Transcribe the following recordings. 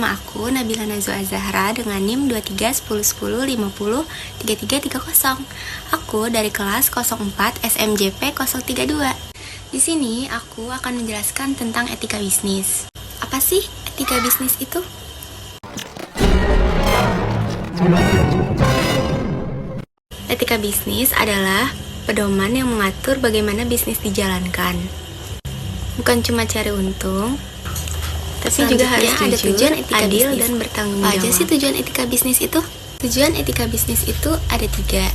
Nama aku Nabila Nazwa Azahra dengan NIM 231010503330. Aku dari kelas 04 SMJP 032. Di sini aku akan menjelaskan tentang etika bisnis. Apa sih etika bisnis itu? Etika bisnis adalah pedoman yang mengatur bagaimana bisnis dijalankan. Bukan cuma cari untung, tapi juga harus ada tujuan etika adil bisnis dan bertanggung jawab. Apa aja sih tujuan etika bisnis itu? Tujuan etika bisnis itu ada 3.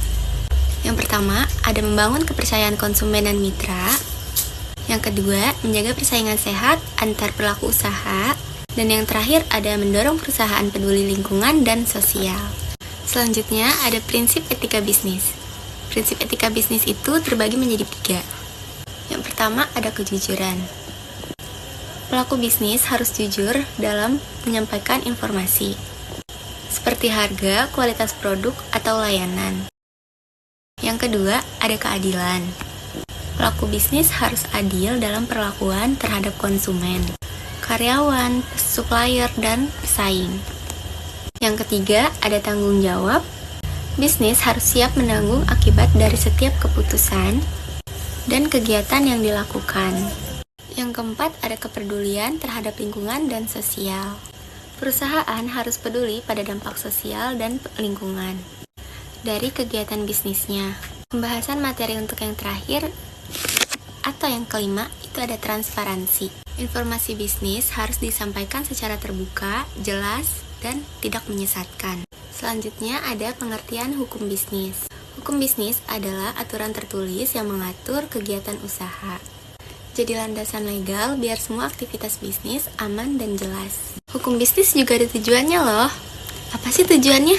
Yang pertama, ada membangun kepercayaan konsumen dan mitra. Yang kedua, menjaga persaingan sehat antar pelaku usaha. Dan yang terakhir, ada mendorong perusahaan peduli lingkungan dan sosial. Selanjutnya, ada prinsip etika bisnis. Prinsip etika bisnis itu terbagi menjadi 3. Yang pertama, ada kejujuran. Pelaku bisnis harus jujur dalam menyampaikan informasi, seperti harga, kualitas produk, atau layanan. Yang kedua, ada keadilan. Pelaku bisnis harus adil dalam perlakuan terhadap konsumen, karyawan, supplier, dan pesaing. Yang ketiga, ada tanggung jawab. Bisnis harus siap menanggung akibat dari setiap keputusan dan kegiatan yang dilakukan. Yang keempat, ada kepedulian terhadap lingkungan dan sosial. Perusahaan harus peduli pada dampak sosial dan lingkungan dari kegiatan bisnisnya. Pembahasan materi untuk yang terakhir atau yang kelima, itu ada transparansi. Informasi bisnis harus disampaikan secara terbuka, jelas, dan tidak menyesatkan. Selanjutnya ada pengertian hukum bisnis. Hukum bisnis adalah aturan tertulis yang mengatur kegiatan usaha. Jadi landasan legal biar semua aktivitas bisnis aman dan jelas. Hukum bisnis juga ada tujuannya loh. Apa sih tujuannya?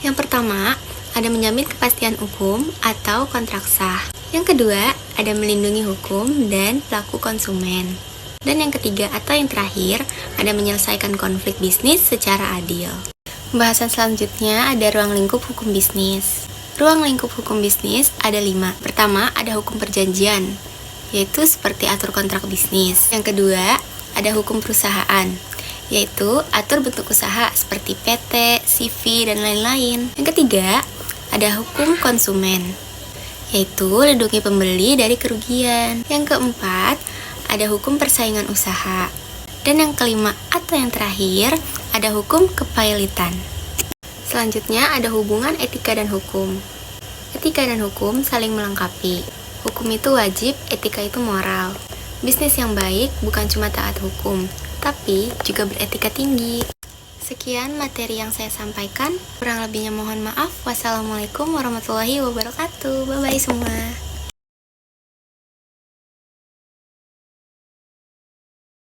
Yang pertama, ada menjamin kepastian hukum atau kontrak sah. Yang kedua, ada melindungi hukum dan pelaku konsumen. Dan yang ketiga atau yang terakhir, ada menyelesaikan konflik bisnis secara adil. Pembahasan selanjutnya ada ruang lingkup hukum bisnis. Ruang lingkup hukum bisnis ada 5. Pertama, ada hukum perjanjian, yaitu seperti atur kontrak bisnis. Yang kedua, ada hukum perusahaan, yaitu atur bentuk usaha seperti PT, CV, dan lain-lain. Yang ketiga, ada hukum konsumen, yaitu lindungi pembeli dari kerugian. Yang keempat, ada hukum persaingan usaha. Dan yang kelima atau yang terakhir, ada hukum kepailitan. Selanjutnya ada hubungan etika dan hukum. Etika dan hukum saling melengkapi. Hukum itu wajib, etika itu moral. Bisnis yang baik bukan cuma taat hukum, tapi juga beretika tinggi. Sekian materi yang saya sampaikan. Kurang lebihnya mohon maaf. Wassalamualaikum warahmatullahi wabarakatuh. Bye-bye semua.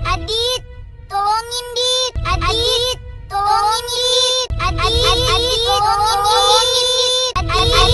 Adit, tolongin Dit. Adit, tolongin Dit. Adit, tolongin Dit. Adit.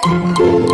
Thank you.